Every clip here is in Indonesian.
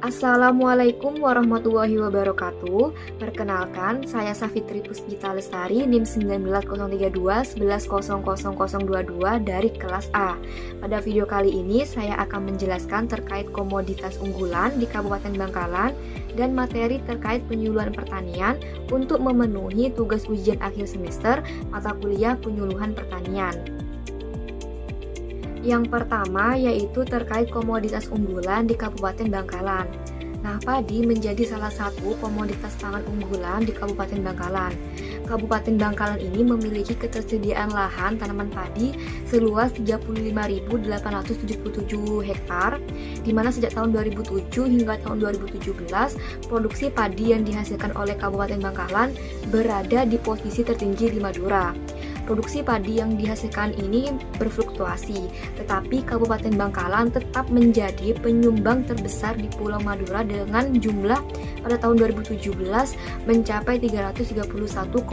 Assalamualaikum warahmatullahi wabarakatuh. Perkenalkan, saya Safitri Puspita Lestari, NIM 19.02 11000022 dari kelas A. Pada video kali ini, saya akan menjelaskan terkait komoditas unggulan di Kabupaten Bangkalan dan materi terkait penyuluhan pertanian untuk memenuhi tugas ujian akhir semester mata kuliah penyuluhan pertanian. Yang pertama yaitu terkait komoditas unggulan di Kabupaten Bangkalan. Nah, padi menjadi salah satu komoditas pangan unggulan di Kabupaten Bangkalan. Kabupaten Bangkalan ini memiliki ketersediaan lahan tanaman padi seluas 35.877 hektar, di mana sejak tahun 2007 hingga tahun 2017, produksi padi yang dihasilkan oleh Kabupaten Bangkalan berada di posisi tertinggi di Madura. Produksi padi yang dihasilkan ini berfluktuasi, tetapi Kabupaten Bangkalan tetap menjadi penyumbang terbesar di Pulau Madura dengan jumlah pada tahun 2017 mencapai 331,675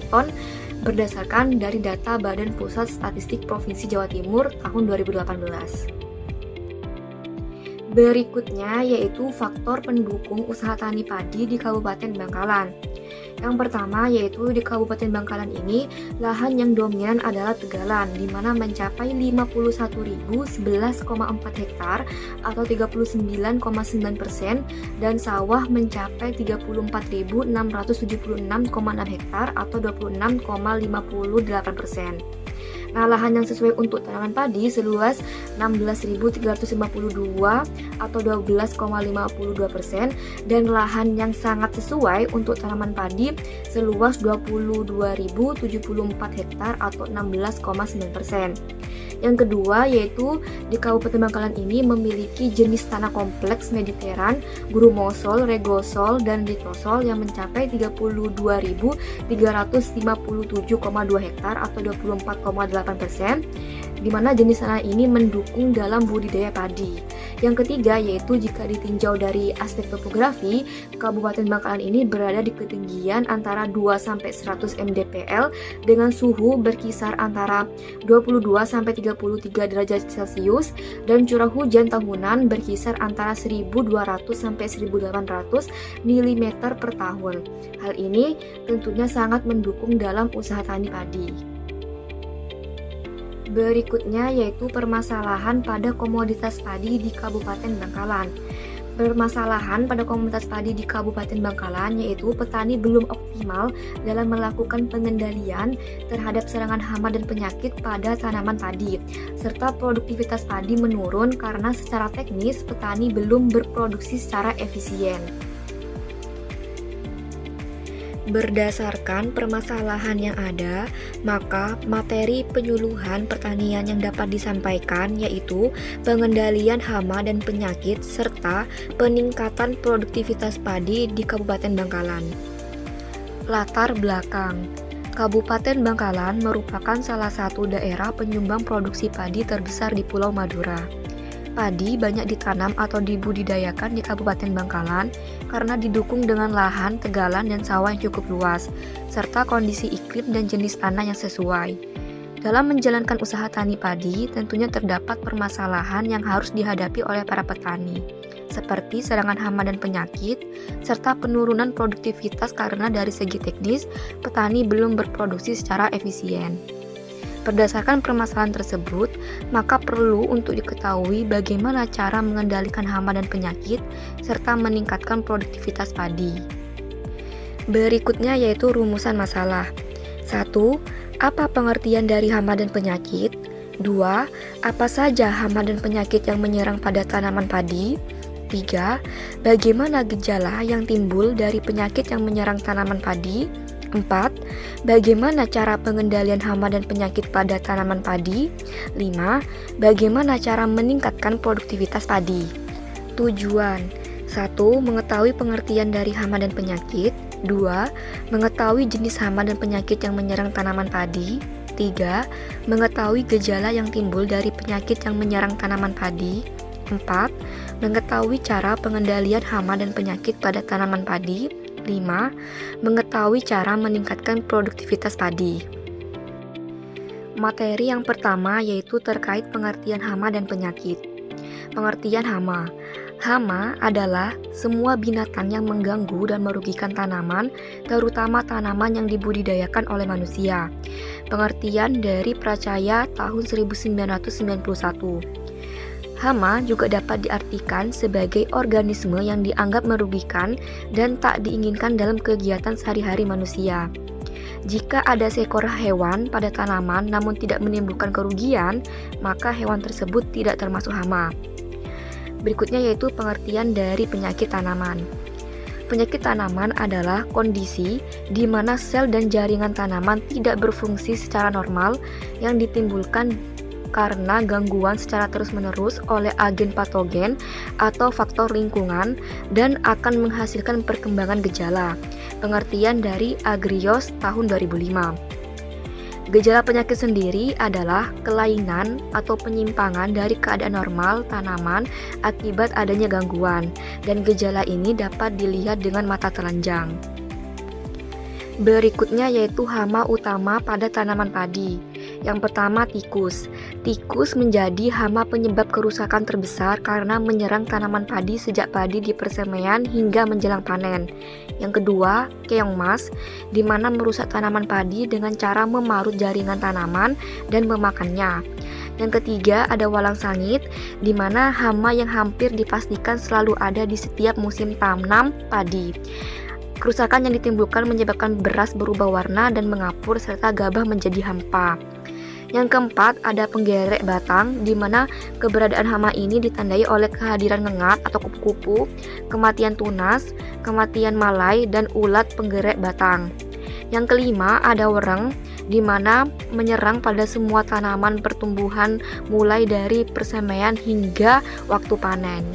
ton berdasarkan dari data Badan Pusat Statistik Provinsi Jawa Timur tahun 2018. Berikutnya yaitu faktor pendukung usaha tani padi di Kabupaten Bangkalan. Yang pertama yaitu di Kabupaten Bangkalan ini lahan yang dominan adalah tegalan, di mana mencapai 51.011,4 hektar atau 39,9%, dan sawah mencapai 34.676,6 hektar atau 26,58%. Nah, lahan yang sesuai untuk tanaman padi seluas 16.352 atau 12,52%, dan lahan yang sangat sesuai untuk tanaman padi seluas 22.074 hektar atau 16,9%. Yang kedua yaitu di Kabupaten Bangkalan ini memiliki jenis tanah kompleks mediteran, grumosol, regosol, dan litrosol yang mencapai 32.357,2 hektar atau 24,8%, di mana jenis tanah ini mendukung dalam budidaya padi. Yang ketiga yaitu jika ditinjau dari aspek topografi, Kabupaten Bangkalan ini berada di ketinggian antara 2-100 mdpl dengan suhu berkisar antara 22-33 derajat Celcius dan curah hujan tahunan berkisar antara 1.200-1.800 mm per tahun. Hal ini tentunya sangat mendukung dalam usaha tani padi. Berikutnya yaitu permasalahan pada komoditas padi di Kabupaten Bangkalan. Permasalahan pada komoditas padi di Kabupaten Bangkalan yaitu petani belum optimal dalam melakukan pengendalian terhadap serangan hama dan penyakit pada tanaman padi, serta produktivitas padi menurun karena secara teknis petani belum berproduksi secara efisien. Berdasarkan permasalahan yang ada, maka materi penyuluhan pertanian yang dapat disampaikan yaitu pengendalian hama dan penyakit serta peningkatan produktivitas padi di Kabupaten Bangkalan. Latar belakang: Kabupaten Bangkalan merupakan salah satu daerah penyumbang produksi padi terbesar di Pulau Madura. Padi banyak ditanam atau dibudidayakan di Kabupaten Bangkalan karena didukung dengan lahan, tegalan, dan sawah yang cukup luas, serta kondisi iklim dan jenis tanah yang sesuai. Dalam menjalankan usaha tani padi, tentunya terdapat permasalahan yang harus dihadapi oleh para petani, seperti serangan hama dan penyakit, serta penurunan produktivitas karena dari segi teknis, petani belum berproduksi secara efisien. Berdasarkan permasalahan tersebut, maka perlu untuk diketahui bagaimana cara mengendalikan hama dan penyakit, serta meningkatkan produktivitas padi. Berikutnya yaitu rumusan masalah. 1. Apa pengertian dari hama dan penyakit? 2. Apa saja hama dan penyakit yang menyerang pada tanaman padi? 3. Bagaimana gejala yang timbul dari penyakit yang menyerang tanaman padi? 4. Bagaimana cara pengendalian hama dan penyakit pada tanaman padi? 5. Bagaimana cara meningkatkan produktivitas padi? Tujuan: 1. Mengetahui pengertian dari hama dan penyakit. 2. Mengetahui jenis hama dan penyakit yang menyerang tanaman padi. 3. Mengetahui gejala yang timbul dari penyakit yang menyerang tanaman padi. 4. Mengetahui cara pengendalian hama dan penyakit pada tanaman padi. 5. Mengetahui cara meningkatkan produktivitas padi. Materi yang pertama yaitu terkait pengertian hama dan penyakit. Pengertian hama. Hama adalah semua binatang yang mengganggu dan merugikan tanaman, terutama tanaman yang dibudidayakan oleh manusia. Pengertian dari Pracaya tahun 1991. Hama juga dapat diartikan sebagai organisme yang dianggap merugikan dan tak diinginkan dalam kegiatan sehari-hari manusia. Jika ada seekor hewan pada tanaman namun tidak menimbulkan kerugian, maka hewan tersebut tidak termasuk hama. Berikutnya yaitu pengertian dari penyakit tanaman. Penyakit tanaman adalah kondisi di mana sel dan jaringan tanaman tidak berfungsi secara normal yang ditimbulkan karena gangguan secara terus-menerus oleh agen patogen atau faktor lingkungan dan akan menghasilkan perkembangan gejala. Pengertian dari Agrios tahun 2005. Gejala penyakit sendiri adalah kelainan atau penyimpangan dari keadaan normal tanaman akibat adanya gangguan, dan gejala ini dapat dilihat dengan mata telanjang. Berikutnya yaitu hama utama pada tanaman padi. Yang pertama, tikus. Tikus menjadi hama penyebab kerusakan terbesar karena menyerang tanaman padi sejak padi di persemaian hingga menjelang panen. Yang kedua, keongmas, di mana merusak tanaman padi dengan cara memarut jaringan tanaman dan memakannya. Yang ketiga, ada walang sangit, di mana hama yang hampir dipastikan selalu ada di setiap musim tanam padi. Kerusakan yang ditimbulkan menyebabkan beras berubah warna dan mengapur serta gabah menjadi hampa. Yang keempat, ada penggerek batang, di mana keberadaan hama ini ditandai oleh kehadiran ngengat atau kupu-kupu, kematian tunas, kematian malai, dan ulat penggerek batang. Yang kelima, ada wereng, di mana menyerang pada semua tanaman pertumbuhan mulai dari persemaian hingga waktu panen.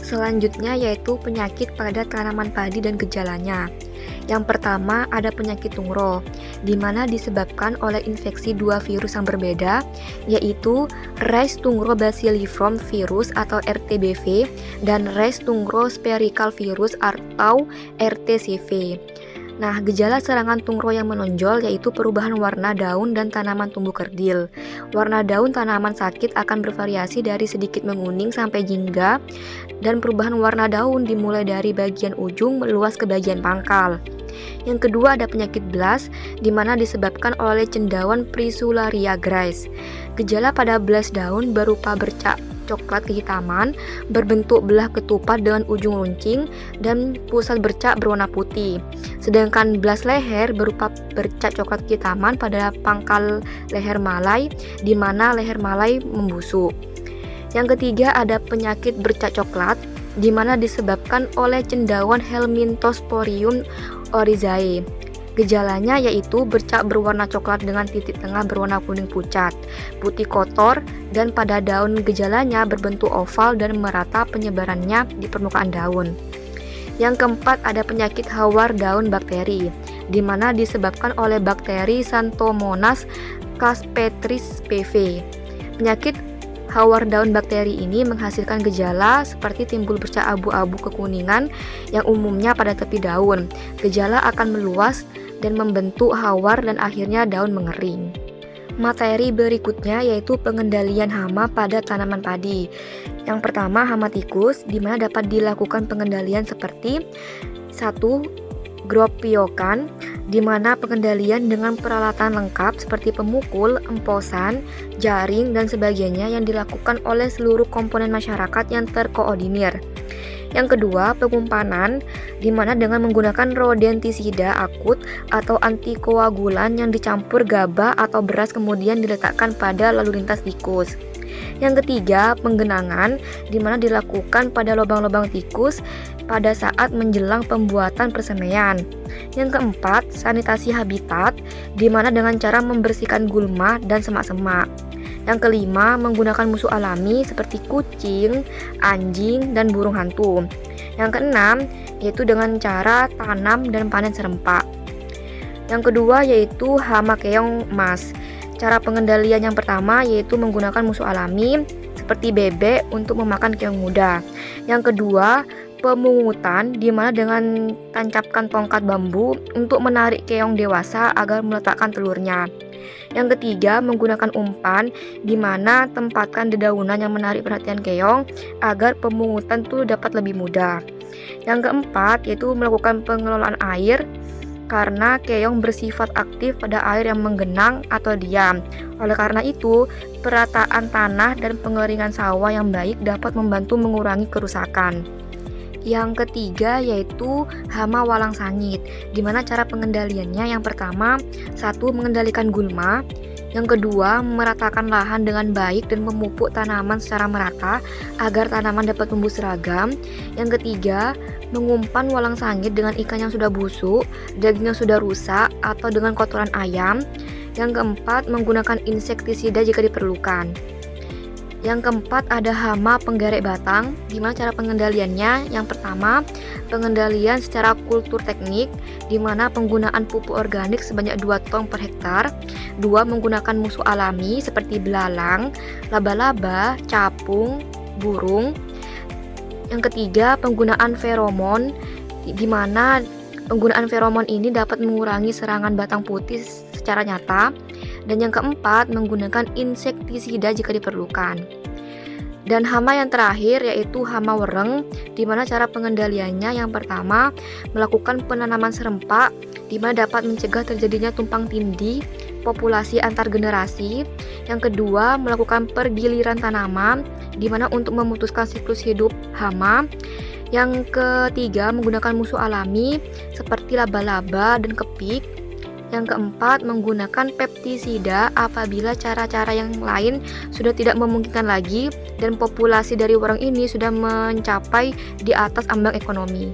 Selanjutnya yaitu penyakit pada tanaman padi dan gejalanya. Yang pertama ada penyakit tungro, di mana disebabkan oleh infeksi dua virus yang berbeda, yaitu Rice Tungro bacilliform virus atau RTBV dan Rice Tungro spherical virus atau RTCV. Nah, gejala serangan tungro yang menonjol yaitu perubahan warna daun dan tanaman tumbuh kerdil. Warna daun tanaman sakit akan bervariasi dari sedikit menguning sampai jingga, dan perubahan warna daun dimulai dari bagian ujung meluas ke bagian pangkal. Yang kedua ada penyakit blast, di mana disebabkan oleh cendawan Priscularia grace. Gejala pada blast daun berupa bercak coklat kehitaman, berbentuk belah ketupat dengan ujung runcing, dan pusat bercak berwarna putih. Sedangkan blast leher berupa bercak coklat kehitaman pada pangkal leher malai, di mana leher malai membusuk. Yang ketiga ada penyakit bercak coklat, di mana disebabkan oleh cendawan Helminthosporium oryzae. Gejalanya yaitu bercak berwarna coklat dengan titik tengah berwarna kuning pucat, putih kotor, dan pada daun gejalanya berbentuk oval dan merata penyebarannya di permukaan daun. Yang keempat ada penyakit hawar daun bakteri, di mana disebabkan oleh bakteri Xanthomonas caspetris PV. Penyakit hawar daun bakteri ini menghasilkan gejala seperti timbul bercak abu-abu kekuningan yang umumnya pada tepi daun. Gejala akan meluas dan membentuk hawar dan akhirnya daun mengering. Materi berikutnya yaitu pengendalian hama pada tanaman padi. Yang pertama hama tikus, di mana dapat dilakukan pengendalian seperti 1. Gropiokan, di mana pengendalian dengan peralatan lengkap seperti pemukul, emposan, jaring, dan sebagainya yang dilakukan oleh seluruh komponen masyarakat yang terkoordinir. Yang kedua, pengumpanan, di mana dengan menggunakan rodentisida akut atau antikoagulan yang dicampur gabah atau beras kemudian diletakkan pada lalu lintas tikus. Yang ketiga, penggenangan, di mana dilakukan pada lubang-lubang tikus pada saat menjelang pembuatan persemaian. Yang keempat, sanitasi habitat, di mana dengan cara membersihkan gulma dan semak-semak. Yang kelima, menggunakan musuh alami seperti kucing, anjing, dan burung hantu. Yang keenam, yaitu dengan cara tanam dan panen serempak. Yang kedua, yaitu hama keong mas. Cara pengendalian yang pertama yaitu menggunakan musuh alami seperti bebek untuk memakan keong muda. Yang kedua, pemungutan, di mana dengan tancapkan tongkat bambu untuk menarik keong dewasa agar meletakkan telurnya. Yang ketiga, menggunakan umpan, di mana tempatkan dedaunan yang menarik perhatian keong agar pemungutan tuh dapat lebih mudah. Yang keempat, yaitu melakukan pengelolaan air, karena keong bersifat aktif pada air yang menggenang atau diam. Oleh karena itu, perataan tanah dan pengeringan sawah yang baik dapat membantu mengurangi kerusakan. Yang ketiga yaitu hama walang sangit, di mana cara pengendaliannya yang pertama, satu, mengendalikan gulma. Yang kedua, meratakan lahan dengan baik dan memupuk tanaman secara merata agar tanaman dapat tumbuh seragam. Yang ketiga, mengumpan walang sangit dengan ikan yang sudah busuk, daging yang sudah rusak, atau dengan kotoran ayam. Yang keempat, menggunakan insektisida jika diperlukan. Yang keempat, ada hama penggerek batang. Gimana cara pengendaliannya? Yang pertama, pengendalian secara kultur teknik, di mana penggunaan pupuk organik sebanyak 2 ton per hektar. 2, menggunakan musuh alami seperti belalang, laba-laba, capung, burung. Yang ketiga, penggunaan feromon, di mana penggunaan feromon ini dapat mengurangi serangan batang putih secara nyata. Dan yang keempat, menggunakan insektisida jika diperlukan. Dan hama yang terakhir yaitu hama wereng, di mana cara pengendaliannya yang pertama, melakukan penanaman serempak, di mana dapat mencegah terjadinya tumpang tindih populasi antar generasi. Yang kedua, melakukan pergiliran tanaman, di mana untuk memutuskan siklus hidup hama. Yang ketiga, menggunakan musuh alami seperti laba-laba dan kepik. Yang keempat, menggunakan pestisida apabila cara-cara yang lain sudah tidak memungkinkan lagi dan populasi dari wereng ini sudah mencapai di atas ambang ekonomi.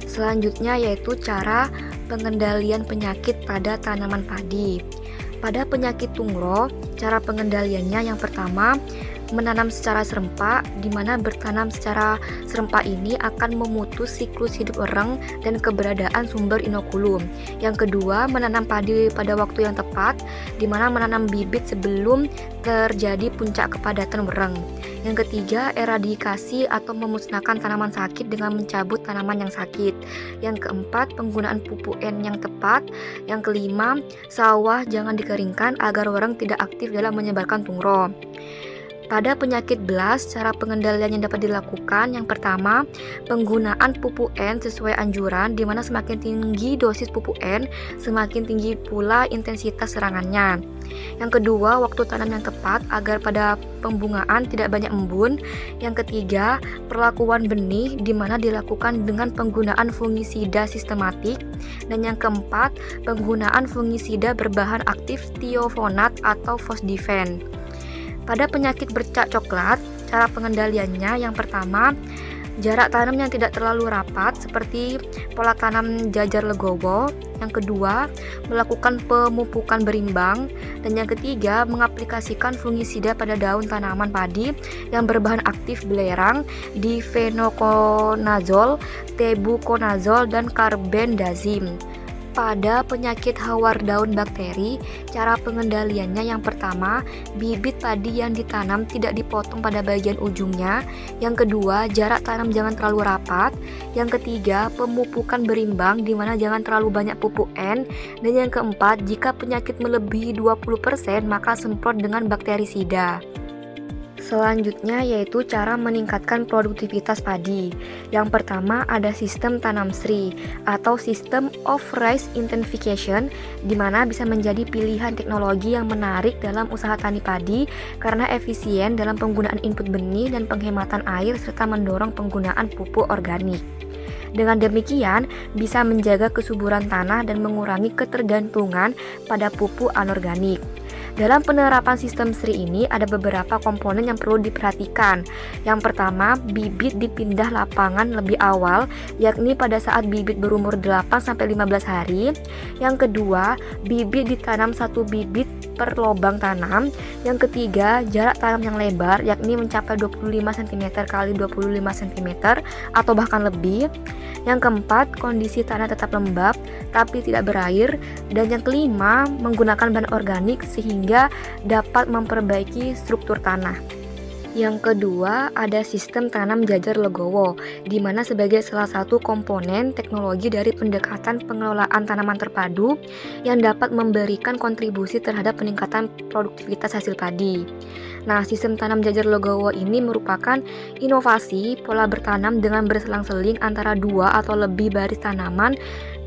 Selanjutnya yaitu cara pengendalian penyakit pada tanaman padi. Pada penyakit tungro, cara pengendaliannya yang pertama, menanam secara serempak, di mana bertanam secara serempak ini akan memutus siklus hidup wereng dan keberadaan sumber inokulum. Yang kedua, menanam padi pada waktu yang tepat, di mana menanam bibit sebelum terjadi puncak kepadatan wereng. Yang ketiga, eradikasi atau memusnahkan tanaman sakit dengan mencabut tanaman yang sakit. Yang keempat, penggunaan pupuk N yang tepat. Yang kelima, sawah jangan dikeringkan agar wereng tidak aktif dalam menyebarkan tungro. Pada penyakit belas, cara pengendalian yang dapat dilakukan yang pertama, penggunaan pupuk N sesuai anjuran, di mana semakin tinggi dosis pupuk N, semakin tinggi pula intensitas serangannya. Yang kedua, waktu tanam yang tepat agar pada pembungaan tidak banyak embun. Yang ketiga, perlakuan benih, di mana dilakukan dengan penggunaan fungisida sistematik. Dan yang keempat, penggunaan fungisida berbahan aktif thiofonat atau fosdifen. Pada penyakit bercak coklat, cara pengendaliannya yang pertama, jarak tanam yang tidak terlalu rapat seperti pola tanam jajar legowo. Yang kedua, melakukan pemupukan berimbang. Dan yang ketiga, mengaplikasikan fungisida pada daun tanaman padi yang berbahan aktif belerang, difenoconazole, tebuconazole, dan carbendazim. Pada penyakit hawar daun bakteri, cara pengendaliannya yang pertama, bibit padi yang ditanam tidak dipotong pada bagian ujungnya. Yang kedua, jarak tanam jangan terlalu rapat. Yang ketiga, pemupukan berimbang, di mana jangan terlalu banyak pupuk N. Dan yang keempat, jika penyakit melebihi 20%, maka semprot dengan bakterisida. Selanjutnya yaitu cara meningkatkan produktivitas padi. Yang pertama ada sistem tanam sri atau sistem of rice intensification, di mana bisa menjadi pilihan teknologi yang menarik dalam usaha tani padi karena efisien dalam penggunaan input benih dan penghematan air serta mendorong penggunaan pupuk organik. Dengan demikian, bisa menjaga kesuburan tanah dan mengurangi ketergantungan pada pupuk anorganik. Dalam penerapan sistem SRI ini ada beberapa komponen yang perlu diperhatikan. Yang pertama, bibit dipindah lapangan lebih awal, yakni pada saat bibit berumur 8-15 hari. Yang kedua, bibit ditanam satu bibit per lubang tanam. Yang ketiga, jarak tanam yang lebar, yakni mencapai 25 cm x 25 cm atau bahkan lebih. Yang keempat, kondisi tanah tetap lembab tapi tidak berair. Dan yang kelima, menggunakan bahan organik sehingga dapat memperbaiki struktur tanah. Yang kedua, ada sistem tanam jajar legowo, di mana sebagai salah satu komponen teknologi dari pendekatan pengelolaan tanaman terpadu yang dapat memberikan kontribusi terhadap peningkatan produktivitas hasil padi. Nah, sistem tanam jajar legowo ini merupakan inovasi pola bertanam dengan berselang-seling antara dua atau lebih baris tanaman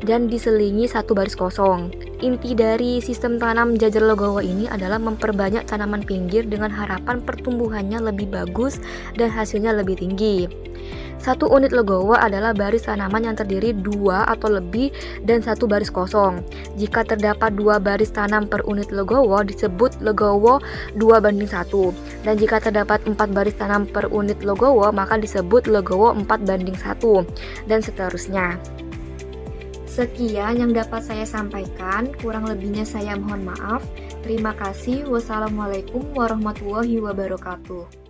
dan diselingi satu baris kosong. Inti dari sistem tanam jajar legowo ini adalah memperbanyak tanaman pinggir dengan harapan pertumbuhannya lebih bagus dan hasilnya lebih tinggi. Satu unit legowo adalah baris tanaman yang terdiri dua atau lebih dan satu baris kosong. Jika terdapat dua baris tanam per unit legowo disebut legowo 2:1, dan jika terdapat 4 baris tanam per unit legowo maka disebut legowo 4:1, dan seterusnya. Sekian yang dapat saya sampaikan, kurang lebihnya saya mohon maaf. Terima kasih. Wassalamualaikum warahmatullahi wabarakatuh.